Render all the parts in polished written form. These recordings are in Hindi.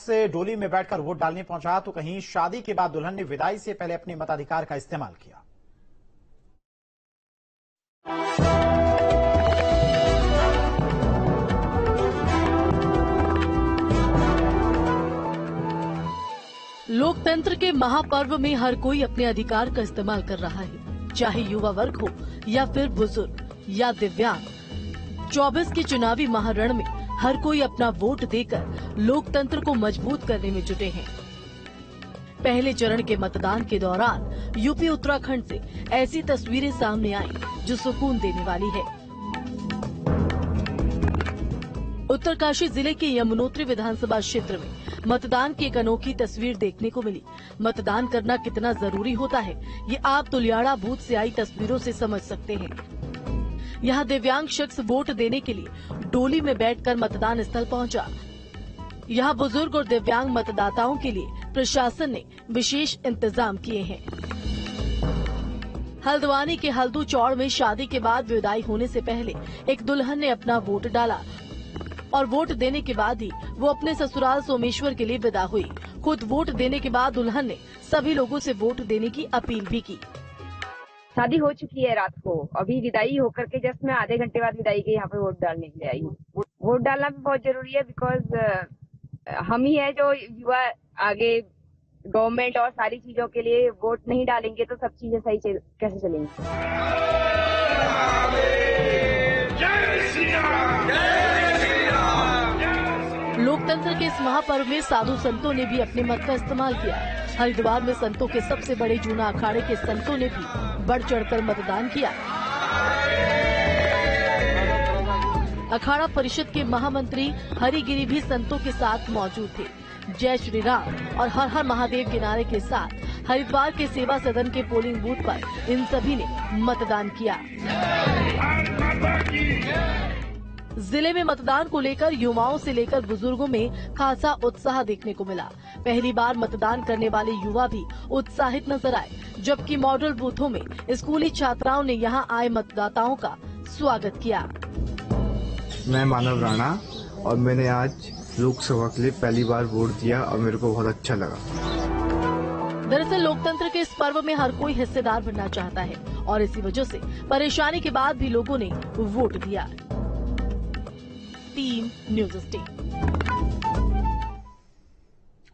से डोली में बैठकर वोट डालने पहुंचा तो कहीं शादी के बाद दुल्हन ने विदाई से पहले अपने मताधिकार का इस्तेमाल किया। लोकतंत्र के महापर्व में हर कोई अपने अधिकार का इस्तेमाल कर रहा है, चाहे युवा वर्ग हो या फिर बुजुर्ग या दिव्यांग। 24 के चुनावी महारण में हर कोई अपना वोट देकर लोकतंत्र को मजबूत करने में जुटे हैं। पहले चरण के मतदान के दौरान यूपी उत्तराखंड से ऐसी तस्वीरें सामने आई जो सुकून देने वाली है। उत्तरकाशी जिले के यमुनोत्री विधानसभा क्षेत्र में मतदान की एक अनोखी तस्वीर देखने को मिली। मतदान करना कितना जरूरी होता है, ये आप तुलियाड़ा बूथ से आई तस्वीरों से समझ सकते हैं। यहाँ दिव्यांग शख्स वोट देने के लिए डोली में बैठकर मतदान स्थल पहुंचा। यहाँ बुजुर्ग और दिव्यांग मतदाताओं के लिए प्रशासन ने विशेष इंतजाम किए हैं। हल्द्वानी के हल्दू चौड़ में शादी के बाद विदाई होने से पहले एक दुल्हन ने अपना वोट डाला और वोट देने के बाद ही वो अपने ससुराल सोमेश्वर के लिए विदा हुई। खुद वोट देने के बाद दुल्हन ने सभी लोगों से वोट देने की अपील भी की। शादी हो चुकी है रात को, अभी विदाई होकर के जस्ट मैं आधे घंटे बाद विदाई के यहाँ पे वोट डालने के लिए आई हूँ। वोट डालना भी बहुत जरूरी है, बिकॉज हम ही है जो युवा आगे गवर्नमेंट और सारी चीजों के लिए वोट नहीं डालेंगे तो सब चीजें सही कैसे चलेंगी। लोकतंत्र के इस महापर्व में साधु संतों ने भी अपने मत का इस्तेमाल किया। हरिद्वार में संतों के सबसे बड़े जूना अखाड़े के संतों ने भी बढ़ चढ़कर मतदान किया। अखाड़ा परिषद के महामंत्री हरिगिरी भी संतों के साथ मौजूद थे। जय श्री राम और हर हर महादेव के नारे के साथ हरिद्वार के सेवा सदन के पोलिंग बूथ पर इन सभी ने मतदान किया। जिले में मतदान को लेकर युवाओं से लेकर बुजुर्गों में खासा उत्साह देखने को मिला। पहली बार मतदान करने वाले युवा भी उत्साहित नजर आए, जबकि मॉडल बूथों में स्कूली छात्राओं ने यहां आए मतदाताओं का स्वागत किया। मैं मानव राणा और मैंने आज लोकसभा के लिए पहली बार वोट दिया और मेरे को बहुत अच्छा लगा। दरअसल लोकतंत्र के इस पर्व में हर कोई हिस्सेदार बनना चाहता है और इसी वजह से परेशानी के बाद भी लोगों ने वोट दिया। Team news state.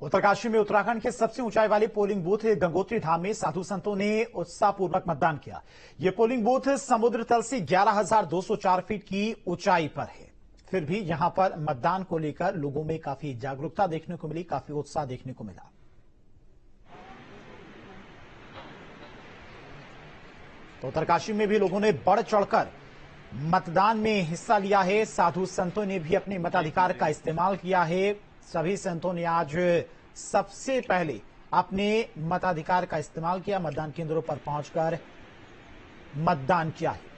उत्तरकाशी में उत्तराखंड के सबसे ऊंचाई वाले पोलिंग बूथ गंगोत्री धाम में साधु संतों ने उत्साहपूर्वक मतदान किया। ये पोलिंग बूथ समुद्र तल से 11,204 फीट की ऊंचाई पर है। फिर भी यहां पर मतदान को लेकर लोगों में काफी जागरूकता देखने को मिली, काफी उत्साह देखने को मिला। तो उत्तरकाशी में भी लोगों ने बढ़ चढ़कर मतदान में हिस्सा लिया है। साधु संतों ने भी अपने मताधिकार का इस्तेमाल किया है। सभी संतों ने आज सबसे पहले अपने मताधिकार का इस्तेमाल किया, मतदान केंद्रों पर पहुंचकर मतदान किया है।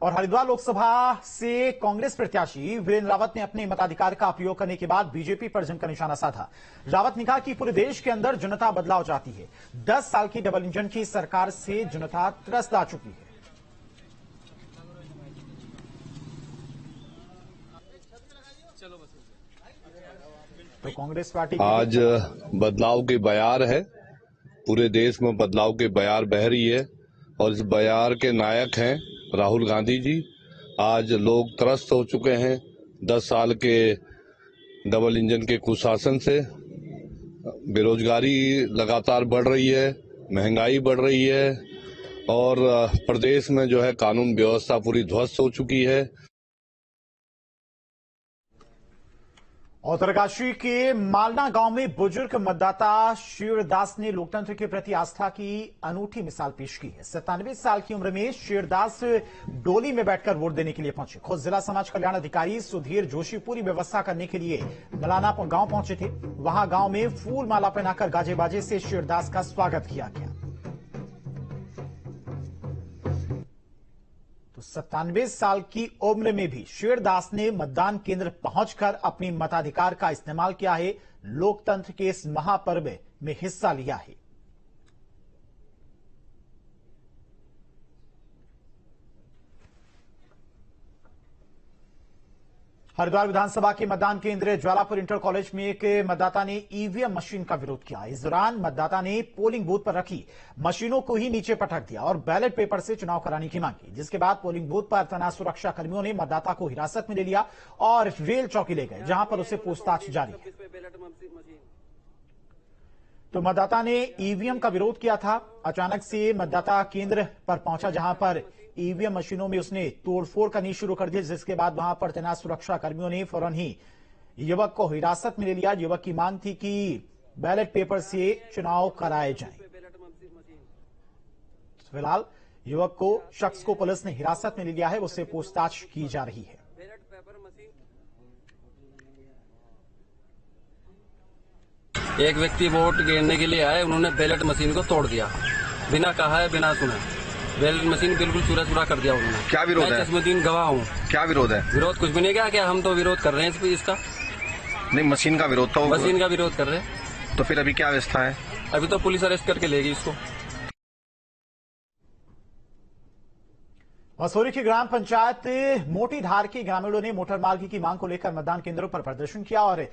और हरिद्वार लोकसभा से कांग्रेस प्रत्याशी वीरेंद्र रावत ने अपने मताधिकार का उपयोग करने के बाद बीजेपी पर जमकर निशाना साधा। रावत ने कहा कि पूरे देश के अंदर जनता बदलाव चाहती है। 10 साल की डबल इंजन की सरकार से जनता त्रस्त आ चुकी है। तो कांग्रेस पार्टी आज बदलाव के बयार है, पूरे देश में बदलाव के बयार बह रही है और इस बयार के नायक हैं राहुल गांधी जी। आज लोग त्रस्त हो चुके हैं 10 साल के डबल इंजन के कुशासन से। बेरोजगारी लगातार बढ़ रही है, महंगाई बढ़ रही है और प्रदेश में जो है कानून व्यवस्था पूरी ध्वस्त हो चुकी है। उत्तरकाशी के मालना गांव में बुजुर्ग मतदाता शेरदास ने लोकतंत्र के प्रति आस्था की अनूठी मिसाल पेश की है। 97 साल की उम्र में शेरदास डोली में बैठकर वोट देने के लिए पहुंचे। खुद जिला समाज कल्याण अधिकारी सुधीर जोशी पूरी व्यवस्था करने के लिए मलाना गांव पहुंचे थे। वहां गांव में फूल माला पहनाकर गाजे बाजे से शेरदास का स्वागत किया गया। तो 97 साल की उम्र में भी शेरदास ने मतदान केंद्र पहुंचकर अपनी मताधिकार का इस्तेमाल किया है। लोकतंत्र के इस महापर्व में हिस्सा लिया है। हरिद्वार विधानसभा के मतदान केंद्र ज्वालापुर इंटर कॉलेज में एक मतदाता ने ईवीएम मशीन का विरोध किया। इस दौरान मतदाता ने पोलिंग बूथ पर रखी मशीनों को ही नीचे पटक दिया और बैलेट पेपर से चुनाव कराने की मांग की, जिसके बाद पोलिंग बूथ पर तैनात सुरक्षा कर्मियों ने मतदाता को हिरासत में ले लिया और रेल चौकी ले गए, जहां पर उसे पूछताछ जारी है। तो मतदाता ने ईवीएम का विरोध किया था। अचानक से मतदाता केंद्र पर पहुंचा, जहां पर ईवीएम मशीनों में उसने तोड़फोड़ करनी शुरू कर दी, जिसके बाद वहां पर तैनात सुरक्षा कर्मियों ने फौरन ही युवक को हिरासत में ले लिया। युवक की मांग थी कि बैलेट पेपर से चुनाव कराए जाएं। फिलहाल युवक को शख्स को पुलिस ने हिरासत में ले लिया है, उससे पूछताछ की जा रही है। एक व्यक्ति वोट गिरने के लिए आए, उन्होंने बैलेट मशीन को तोड़ दिया, बिना कहा है बिना सुने। बैलेट मशीन बिल्कुल चूरा चूरा कर दिया उन्होंने। क्या विरोध है? चश्मदीन गवाह हूँ। क्या विरोध है? विरोध कुछ भी नहीं किया, क्या हम तो विरोध कर रहे हैं इसका। नहीं, मशीन का विरोध तो मशीन का विरोध कर रहे हैं। तो फिर अभी क्या व्यवस्था है? अभी तो पुलिस अरेस्ट करके लेगी इसको। मसूरी की ग्राम पंचायत मोटीधार के ग्रामीणों ने मोटर मार्ग की मांग को लेकर मतदान केंद्रों पर प्रदर्शन किया और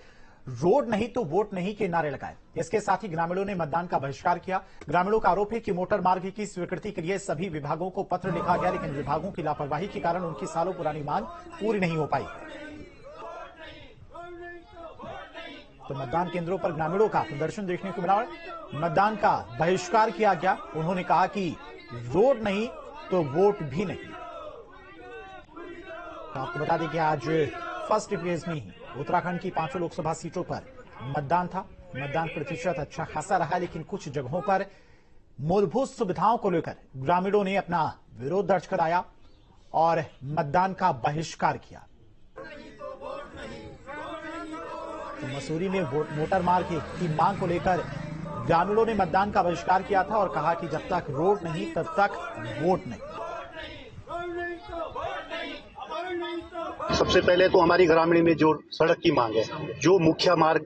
रोड नहीं तो वोट नहीं के नारे लगाए। इसके साथ ही ग्रामीणों ने मतदान का बहिष्कार किया। ग्रामीणों का आरोप है कि मोटर मार्ग की स्वीकृति के लिए सभी विभागों को पत्र लिखा गया, लेकिन विभागों की लापरवाही के कारण उनकी सालों पुरानी मांग पूरी नहीं हो पाई। तो मतदान केंद्रों पर ग्रामीणों का प्रदर्शन देखने को मिला। मतदान का बहिष्कार किया गया। उन्होंने कहा कि रोड नहीं तो वोट भी नहीं। तो आपको बता दें कि आज फर्स्ट फेज में ही उत्तराखंड की 5 लोकसभा सीटों पर मतदान था। मतदान प्रतिशत अच्छा खासा रहा, लेकिन कुछ जगहों पर मूलभूत सुविधाओं को लेकर ग्रामीणों ने अपना विरोध दर्ज कराया और मतदान का बहिष्कार किया। तो मसूरी में मोटर मार्ग की मांग को लेकर ग्रामीणों ने मतदान का बहिष्कार किया था और कहा कि जब तक रोड नहीं तब तक वोट नहीं। सबसे पहले तो हमारी ग्रामीण में जो सड़क की मांग है, जो मुख्य मार्ग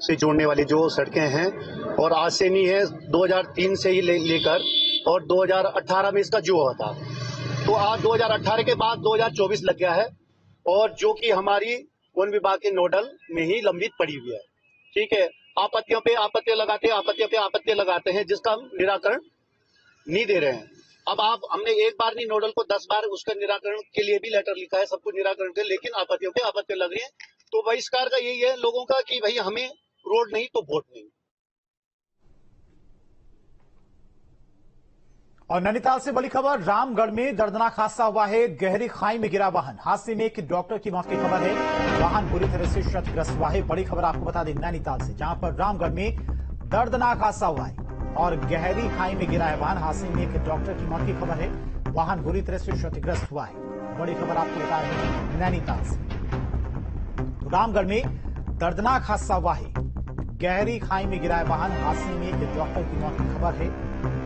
से जोड़ने वाली जो सड़कें हैं, और आज से नहीं है 2003 से ही लेकर और 2018 में इसका जो हुआ था, तो आज 2018 के बाद 2024 लग गया है और जो कि हमारी वन विभाग के नोडल में ही लंबित पड़ी हुई है। ठीक है, आपत्तियों पे आपत्तियां लगाते हैं, जिसका निराकरण नहीं दे रहे हैं। अब हमने एक बार नहीं, नोडल को 10 बार उसका निराकरण के लिए भी लेटर लिखा है, सब कुछ निराकरण के, लेकिन आपत्तियों पे आपत्तियां लग रही है। तो बहिष्कार का यही है लोगों का कि भाई हमें रोड नहीं तो वोट नहीं। और नैनीताल से बड़ी खबर, रामगढ़ में दर्दनाक हादसा हुआ है। गहरी खाई में गिरा वाहन, हादसे में एक डॉक्टर की मौत की खबर है। वाहन बुरी तरह से क्षतिग्रस्त हुआ है। बड़ी खबर आपको बता दें नैनीताल से, जहां पर रामगढ़ में दर्दनाक हादसा हुआ है और गहरी खाई में गिरा है वाहन। हादसे में एक डॉक्टर की मौत की खबर है। वाहन बुरी तरह से क्षतिग्रस्त हुआ है। बड़ी खबर आपको बता रहे नैनीताल से, रामगढ़ में दर्दनाक हादसा हुआ है। गहरी खाई में गिरा है वाहन। हादसे में एक डॉक्टर की मौत की खबर है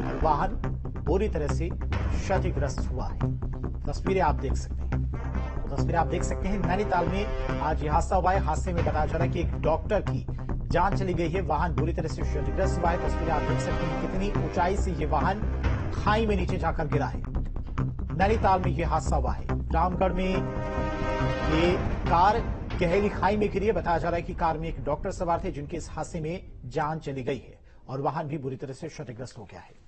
और वाहन बुरी तरह से क्षतिग्रस्त हुआ है। तस्वीरें आप देख सकते हैं। नैनीताल में आज यह हादसा हुआ है। हादसे में बताया जा रहा है कि एक डॉक्टर की जान चली गई है। वाहन बुरी तरह से क्षतिग्रस्त हुआ है। तस्वीरें आप देख सकते हैं कितनी ऊंचाई से यह वाहन खाई में नीचे जाकर गिरा है। नैनीताल में यह हादसा हुआ है। रामगढ़ में ये कार गहरी खाई में गिरी है। बताया जा रहा है कि कार में एक डॉक्टर सवार थे, जिनके इस हादसे में जान चली गई है और वाहन भी बुरी तरह से क्षतिग्रस्त हो गया है।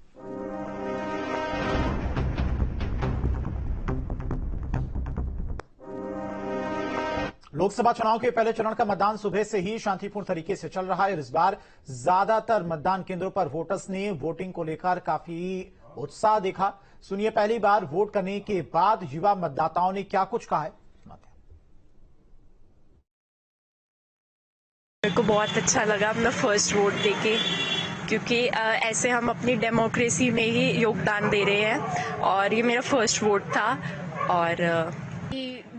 लोकसभा चुनाव के पहले चरण का मतदान सुबह से ही शांतिपूर्ण तरीके से चल रहा है। इस बार ज्यादातर मतदान केंद्रों पर वोटर्स ने वोटिंग को लेकर काफी उत्साह देखा। सुनिए पहली बार वोट करने के बाद युवा मतदाताओं ने क्या कुछ कहा है। मेरे को बहुत अच्छा लगा अपना फर्स्ट वोट देके, क्योंकि ऐसे हम अपनी डेमोक्रेसी में ही योगदान दे रहे हैं और ये मेरा फर्स्ट वोट था। और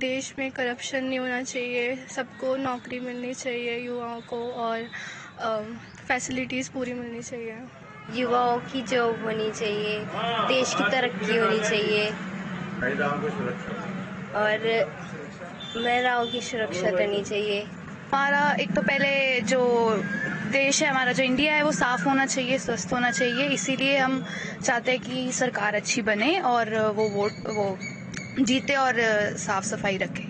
देश में करप्शन नहीं होना चाहिए, सबको नौकरी मिलनी चाहिए युवाओं को, और फैसिलिटीज़ पूरी मिलनी चाहिए। युवाओं की जॉब होनी चाहिए, देश की तरक्की होनी चाहिए और महिलाओं की सुरक्षा करनी चाहिए। हमारा एक तो पहले जो देश है, हमारा जो इंडिया है, वो साफ होना चाहिए, स्वस्थ होना चाहिए। इसीलिए हम चाहते हैं कि सरकार अच्छी बने और वो जीते और साफ सफाई रखे।